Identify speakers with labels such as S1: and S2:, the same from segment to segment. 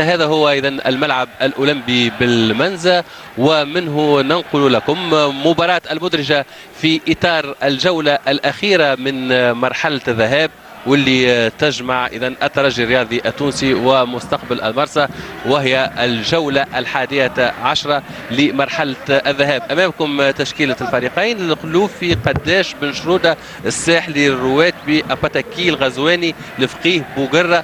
S1: هذا هو إذا الملعب الأولمبي بالمنزا، ومنه ننقل لكم مباراة المدرجة في إطار الجولة الأخيرة من مرحلة الذهاب، واللي تجمع إذا الترجي الرياضي التونسي ومستقبل المرسى، وهي الجولة 11 لمرحلة الذهاب. أمامكم تشكيلة الفريقين: الخلوفي، قداش، بن شرودة، الساحلي، الرواتبي، أباتاكي، الغزواني، الفقيه، بوقرة،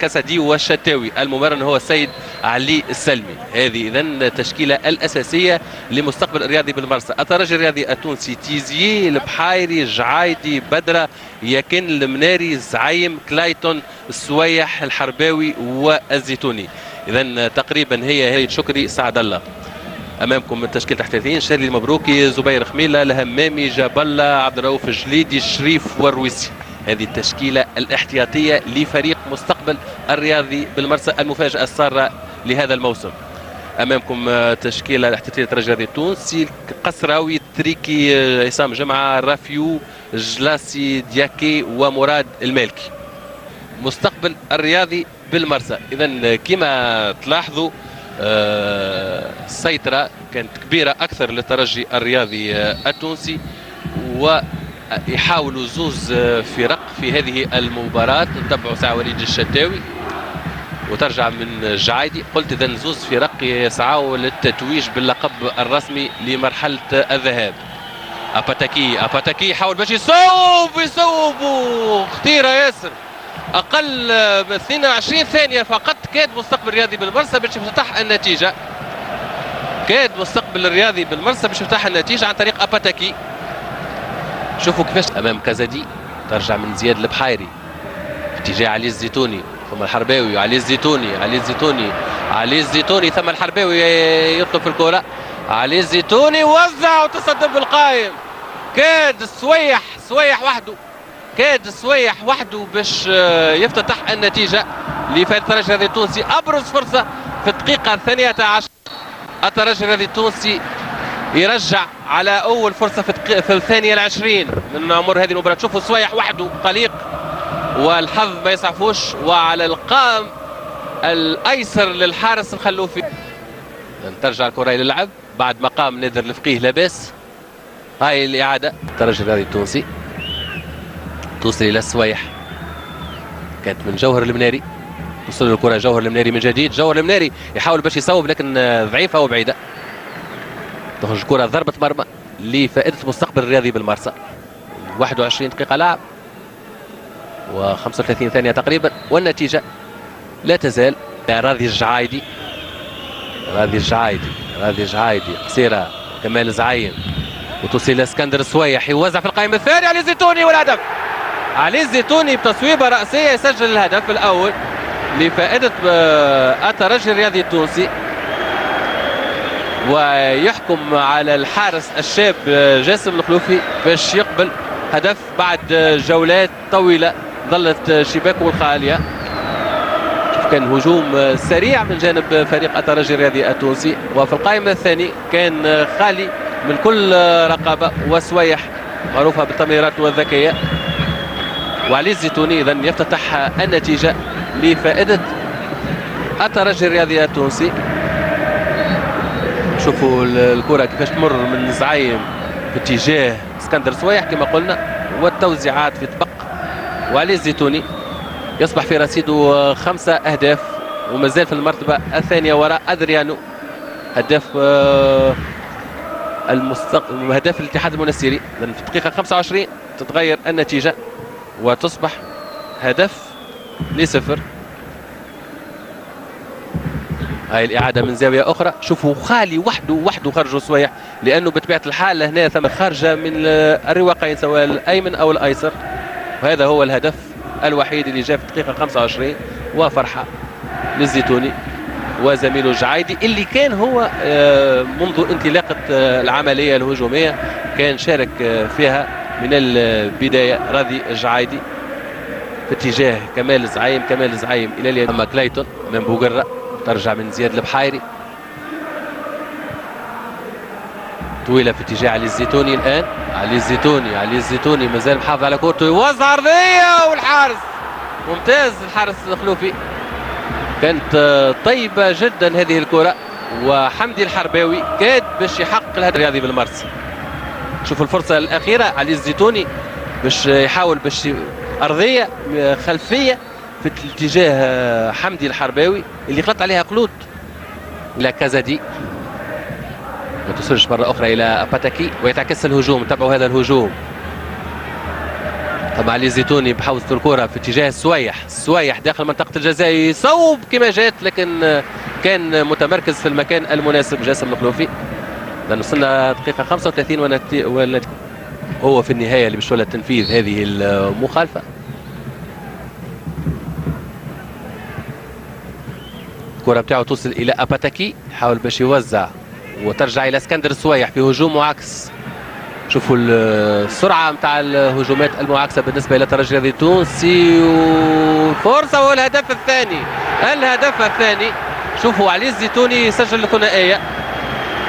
S1: كسدي والشتاوي. الممرن هو السيد علي السلمي. هذه إذا التشكيلة الأساسية لمستقبل الرياضي بالمرسى. الترجي الرياضي التونسي: تيزيي، البحايري، جعايدي، بدرة، يكن، المناري، زعيم، كلايتون، السويح، الحرباوي والزيتوني. إذا تقريبا هي شكري، سعد الله. امامكم التشكيل تحتيين: شادي المبروكي، زبير خميله، الهمامي، جاب عبد الرؤوف الجليدي، الشريف والرويسي. هذه التشكيله الاحتياطيه لفريق مستقبل الرياضي بالمرسى، المفاجاه الساره لهذا الموسم. امامكم تشكيله الاحتياطيه للترجي الرياضي التونسي: قسراوي، تريكي، عصام جمعه، رافيو، جلاسي، دياكي ومراد المالكي. مستقبل الرياضي بالمرسى. اذا كما تلاحظوا السيطرة كانت كبيرة أكثر للترجي الرياضي التونسي، ويحاولوا زوز فرق في هذه المباراة. نتبعوا ساعة وليد الشتاوي وترجع من جعايدي. قلت إذا زوز فرق يسعوا للتتويج باللقب الرسمي لمرحلة الذهاب. أباتاكي حاول باش يصوب خطيرة ياسر، أقل من 22 ثانية فقط. كاد مستقبل الرياضي بالمرسى باش يفتح النتيجة، كاد مستقبل الرياضي بالمرسى باش يفتح النتيجة عن طريق أباتاكي. شوفوا كيفاش أمام كازادي. ترجع من زياد البحيري في اتجاه علي الزيتوني، ثم الحرباوي، علي الزيتوني، ثم الحرباوي يطلب في الكرة. علي الزيتوني وزع وتصدر بالقائم. كاد سويح وحده باش يفتتح النتيجة لفريق الترجي الرياضي التونسي. أبرز فرصة في الدقيقة 12 الترجي الرياضي التونسي يرجع على أول فرصة في الثانية 20 من عمر هذه المباراة. شوفوا سويح وحده قليق والحظ ما يسعفوش، وعلى القائم الأيسر للحارس الخلوفي. ترجع الكرة إلى اللعب بعد ما قام نادر الفقيه لاباس. هاي الإعادة. الترجي الرياضي التونسي توصل إلى السويح، كانت من جوهر المناري، توصل الكرة جوهر المناري من جديد. جوهر المناري يحاول باش يصوب لكن ضعيفة وبعيدة. تخرج الكرة ضربة مرمى لفائدة مستقبل الرياضي بالمرسى. 21 دقيقة لعب و35 ثانية تقريبا، والنتيجة لا تزال راضي الجعايدي قصيرة، كمال زعيم، وتوصل إلى اسكندر السويح، يوزع في القائمة الثانية علي الزيتوني، والهدف. علي الزيتوني بتصويبة رأسية يسجل الهدف الأول لفائدة الترجي الرياضي التونسي، ويحكم على الحارس الشاب جاسم الخلوفي باش يقبل هدف بعد جولات طويلة ظلت شباكه الخالية. كان هجوم سريع من جانب فريق الترجي الرياضي التونسي، وفي القائمة الثاني كان خالي من كل رقابة، وسويح معروفة بالتمريرات والذكية. وعلي الزيتوني إذن يفتتح النتيجة لفائدة الترجي الرياضي التونسي. شوفوا الكرة كيفاش تمر من زعيم في اتجاه اسكندر سويح كما قلنا، والتوزيعات في طبق. وعلي الزيتوني يصبح في رصيده 5 أهداف، ومازال في المرتبة الثانية وراء أدريانو هداف هداف الاتحاد المنستيري. في الدقيقة 25 تتغير النتيجة وتصبح هدف ل0. هاي الإعادة من زاوية أخرى. شوفوا خالي وحده خرجوا سويح، لأنه بطبيعة الحال هنا ثم خارجة من الرواقين سواء الأيمن أو الأيسر، وهذا هو الهدف الوحيد اللي جاء في الدقيقة 25. وفرحة للزيتوني وزميله جعايدي اللي كان هو منذ انطلاقة العملية الهجومية كان شارك فيها من البداية. راضي جعايدي في اتجاه كمال زعيم إلى اليمين. أما كلايتون من بوقرة، ترجع من زياد البحيري طويلة في اتجاه علي الزيتوني. الآن علي الزيتوني مازال محافظ على كورته، يوزع عرضية والحارس ممتاز. الحارس الخلوفي كانت طيبة جدا هذه الكرة، وحمدي الحرباوي كاد باش يحقق الهدف الرياضي بالمرسى. شوفوا الفرصة الأخيرة علي الزيتوني باش يحاول باش أرضية خلفية في اتجاه حمدي الحرباوي اللي خلط عليها قلود إلى كازادي، ما تصلش مرة أخرى إلى باتاكي ويتعكس الهجوم. تابعوا هذا الهجوم. طبعا علي الزيتوني بحوزة الكرة في اتجاه السوايح داخل منطقة الجزاء، يصوب كما جات لكن كان متمركز في المكان المناسب جاسم الخلوفي. لأن وصلنا دقيقة 35 هو في النهاية اللي باش تنفيذ هذه المخالفة. الكرة بتاعه توصل إلى أباتاكي، يحاول باش يوزع وترجع إلى اسكندر السوايح في هجوم معاكس. شوفوا السرعة متاع الهجومات المعاكسة بالنسبة إلى الترجي الرياضي التونسي، وفرصة والهدف الثاني. شوفوا علي الزيتوني سجل الثنائية،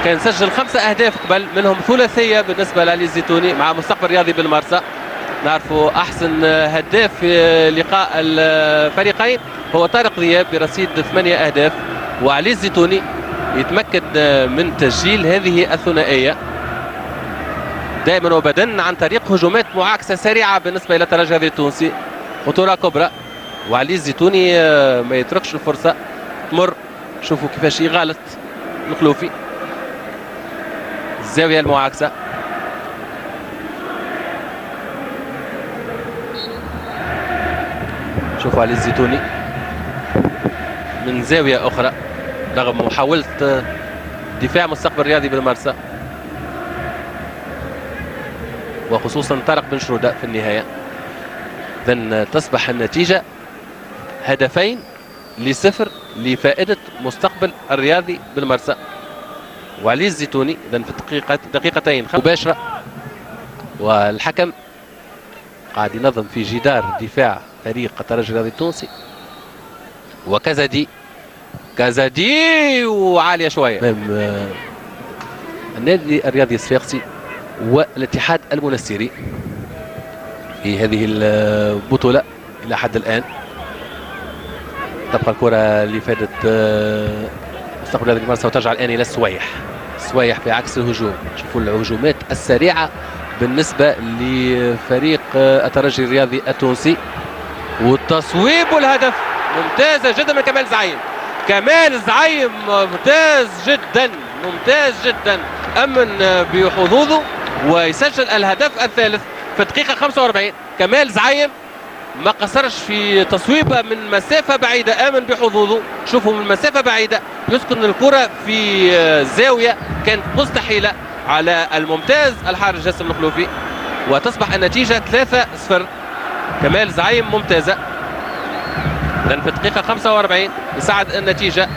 S1: كان سجل 5 أهداف قبل، منهم ثلاثية بالنسبة لعلي الزيتوني مع مستقبل رياضي بالمرسى. نعرفوا أحسن هداف في لقاء الفريقين هو طارق ذياب برصيد 8 أهداف، وعلي الزيتوني يتمكن من تسجيل هذه الثنائية دائما وابدا عن طريق هجومات معاكسة سريعة بالنسبة إلى الترجي الرياضي التونسي. خطورة كبرى، وعلي الزيتوني ما يتركش الفرصة تمر. شوفوا كيفاش يغالط الخلوفي، الزاوية المعاكسة. شوفوا علي الزيتوني من زاوية أخرى رغم محاولة دفاع مستقبل رياضي بالمرسى، وخصوصا طارق بن شرودة في النهاية. إذن تصبح النتيجة 2-0 لفائدة مستقبل الرياضي بالمرسى. وعلي الزيتوني إذن في دقيقتين مباشرة، والحكم قاعد ينظم في جدار دفاع فريق الترجي الرياضي التونسي. وكازادي وعالية شوية النادي الرياضي الصفاقسي والاتحاد المنستيري في هذه البطولة إلى حد الآن. تبقى الكرة لفائدة مستقبل رياضي المرسى وترجع الآن إلى السوايح بعكس الهجوم. شوفوا الهجومات السريعة بالنسبة لفريق الترجي الرياضي التونسي، والتصويب والهدف ممتازة جدا من كمال زعيم ممتاز جدا أمن بحظوظه ويسجل الهدف الثالث في الدقيقة 45. كمال زعيم ما قصرش في تصويبه من مسافة بعيدة، آمن بحظوظه. شوفوا من مسافة بعيدة يسكن الكرة في زاوية كانت مستحيلة على الممتاز الحارس جاسم الخلوفي، وتصبح النتيجة 3-0. كمال زعيم ممتازة. إذن في الدقيقة 45 يصعد النتيجة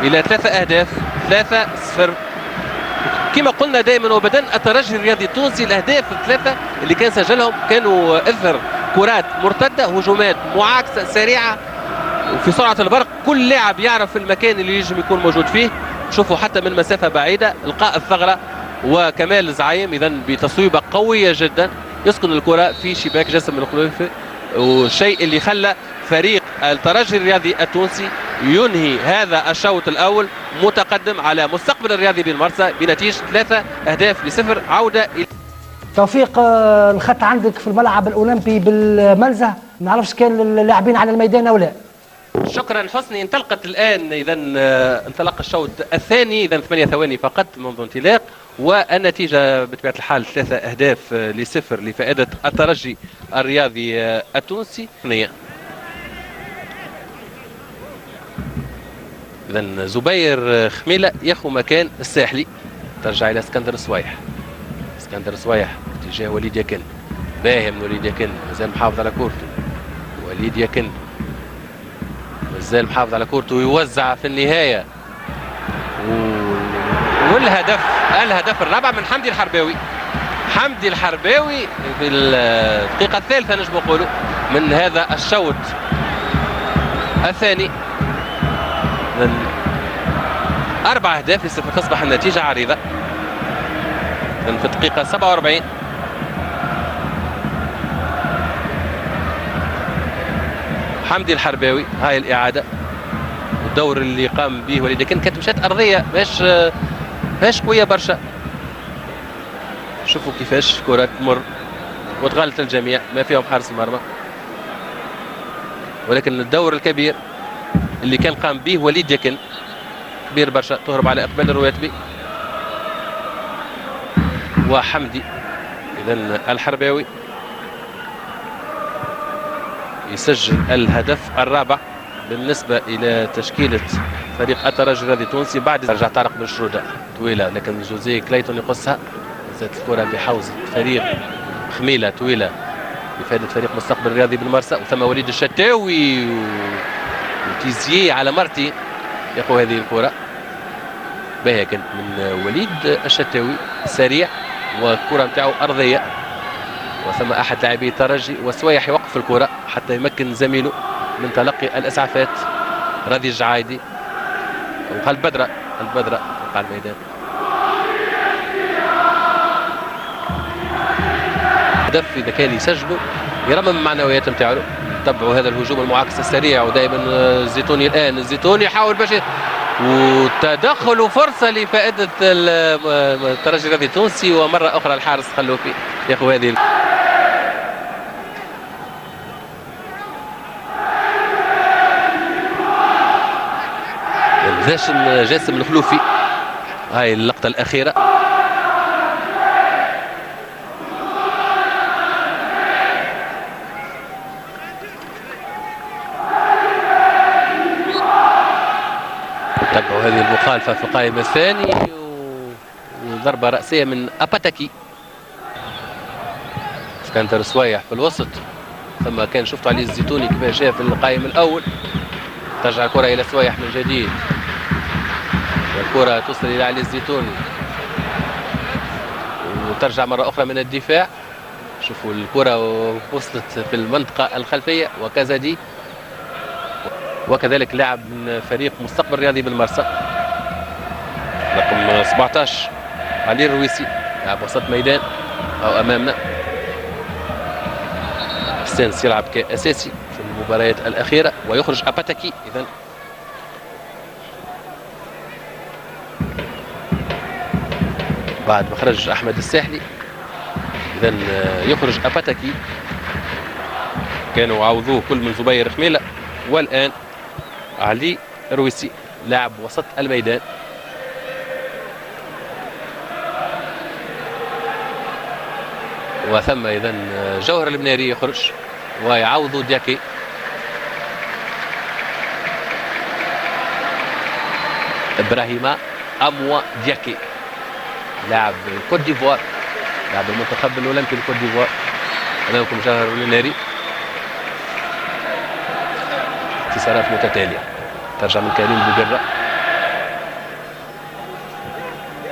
S1: إلى 3 أهداف 3-0. كما قلنا دائما وبدأ الترجي الرياضي التونسي الأهداف الثلاثة اللي كان سجلهم كانوا إثر كرات مرتدة، هجومات معاكسة سريعة وفي سرعة البرق. كل لاعب يعرف المكان اللي يجب يكون موجود فيه. شوفوا حتى من مسافة بعيدة إلقاء الثغرة، وكمال زعيم إذن بتصويبة قوية جدا يسكن الكرة في شباك جاسم الخلوفي، والشيء اللي خلى فريق الترجي الرياضي التونسي ينهي هذا الشوط الأول متقدم على مستقبل الرياضي بالمرسى بنتيجة 3-0. عودة
S2: توفيق، الخط عندك في الملعب الأولمبي بالمنزه، ما نعرفش كان اللاعبين على الميدان أو لا.
S1: شكرا حسني. انطلقت الآن إذا انطلق الشوط الثاني، إذا 8 ثواني فقط منذ انطلاق، والنتيجة بطبيعة الحال 3-0 لفائدة الترجي الرياضي التونسي. إذا زبير خميلة ياخذ مكان الساحلي، ترجع إلى اسكندر السوايح اتجاه وليد يكن. باهي من وليد يكن، مازال محافظ على كورته. وليد يكن مازال محافظ على كورته ويوزع في النهاية، والهدف الرابع من حمدي الحرباوي في الدقيقة الثالثة نجم نقولوا من هذا الشوط الثاني. 4 أهداف ل0. تصبح النتيجة عريضة في الدقيقة 47. حمدي الحرباوي، هاي الإعادة الدور اللي قام به وليد، لكن كانت مشات ارضيه ماهيش قويه برشا. شوفوا كيفاش كرة تمر وتغلط الجميع ما فيهم حارس المرمى، ولكن الدور الكبير اللي كان قام به وليد يكن كبير برشا. تهرب على اقبال الرواتبي وحمدي. اذا الحرباوي يسجل الهدف الرابع بالنسبه الى تشكيله فريق الترجي الرياضي التونسي بعد رجع طارق بن شروده طويله، لكن جوزيه كليتون يقصها. زادت الكره بحوزه فريق خميله طويله بفائده فريق مستقبل الرياضي بالمرسى، وثم وليد الشتاوي وتيزيه على مرتي يقوى هذه الكره باهيه كانت من وليد الشتاوي، سريع والكره نتاعو ارضيه، وثم احد لاعبي الترجي وسويح يوقف الكره حتى يمكن زميله من تلقي الاسعافات. راضي الجعايدي وقال البدره وقع الميدان. هدف اذا كان يسجلوا يرمم المعنويات نتاعو. تبعوا هذا الهجوم المعاكس السريع، ودائما الزيتوني الان الزيتوني يحاول باش وتدخل وفرصه لفائده الترجي الرياضي التونسي، ومره اخرى الحارس خلوفي ياخذ هذه. جاسم الخلوفي هاي اللقطه الاخيره. تبعوا هذه المخالفه في القائمه الثاني وضربه راسيه من اباتاكي. اسكندر سويح في الوسط، ثم كان شفتوا علي الزيتوني كيفاش جاء في القائم الاول. ترجع الكره الى سويح من جديد، والكره توصل الى علي الزيتوني وترجع مره اخرى من الدفاع. شوفوا الكره وصلت في المنطقه الخلفيه، وكازادي وكذلك لاعب من فريق مستقبل الرياضي بالمرسى رقم 17 علي الرويسي، لاعب وسط ميدان او امامنا. ستانس يلعب كاساسي في المباريات الاخيره، ويخرج اباتاكي. اذا بعد ما خرج احمد الساحلي، اذا يخرج اباتاكي. كانوا عوضوه كل من زبير خميله، والان علي رويسي لاعب وسط الميدان. وثم اذا جوهر المناري يخرج ويعوض دياكي. ابراهيم اموا دياكي لاعب كوت ديفوار، لاعب المنتخب الاولمبي لكوت ديفوار. امامكم جوهر المناري. انتصارات متتاليه. ترجع من كريم بوقرة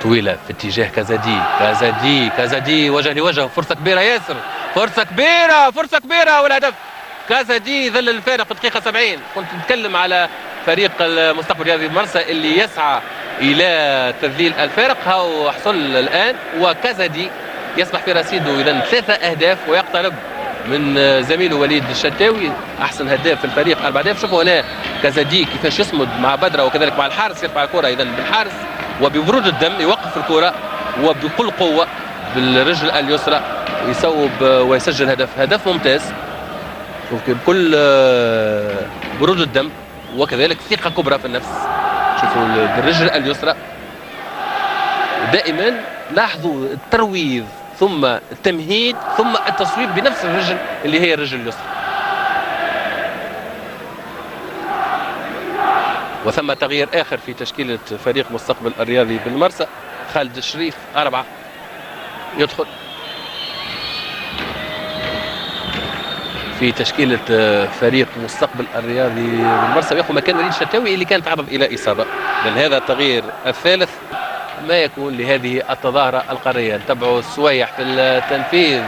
S1: طويله في اتجاه كازادي وجه لوجه. فرصه كبيره ياسر، فرصه كبيره والهدف. كازادي ظل الفارق في دقيقه 70. كنت نتكلم على فريق المستقبل الرياضي المرسى اللي يسعى الى تذليل الفارق، هاو حصل الان. وكازادي يسمح في رصيده اذا 3 اهداف ويقترب من زميله وليد الشتاوي احسن هداف في الفريق 4 اهداف. شوفوا هنا كازادي كيفاش يصمد مع بدره وكذلك مع الحارس، يرفع الكره اذا بالحارس وببرود الدم يوقف الكره وبكل قوه بالرجل اليسرى ويصوب ويسجل هدف ممتاز. بكل برود الدم وكذلك ثقه كبرى في النفس. شوفوا بالرجل اليسرى دائما لاحظوا الترويض ثم التمهيد ثم التصويب بنفس الرجل اللي هي الرجل اليسرى. وثم تغيير آخر في تشكيلة فريق مستقبل الرياضي بالمرسى. خالد الشريف 4 يدخل في تشكيلة فريق مستقبل الرياضي بالمرسى، ويأخذ مكان وليد الشتاوي اللي كان تعرض إلى إصابة. لأن هذا التغيير الثالث ما يكون لهذه التظاهرة القارية. نتبعوا السويح في التنفيذ.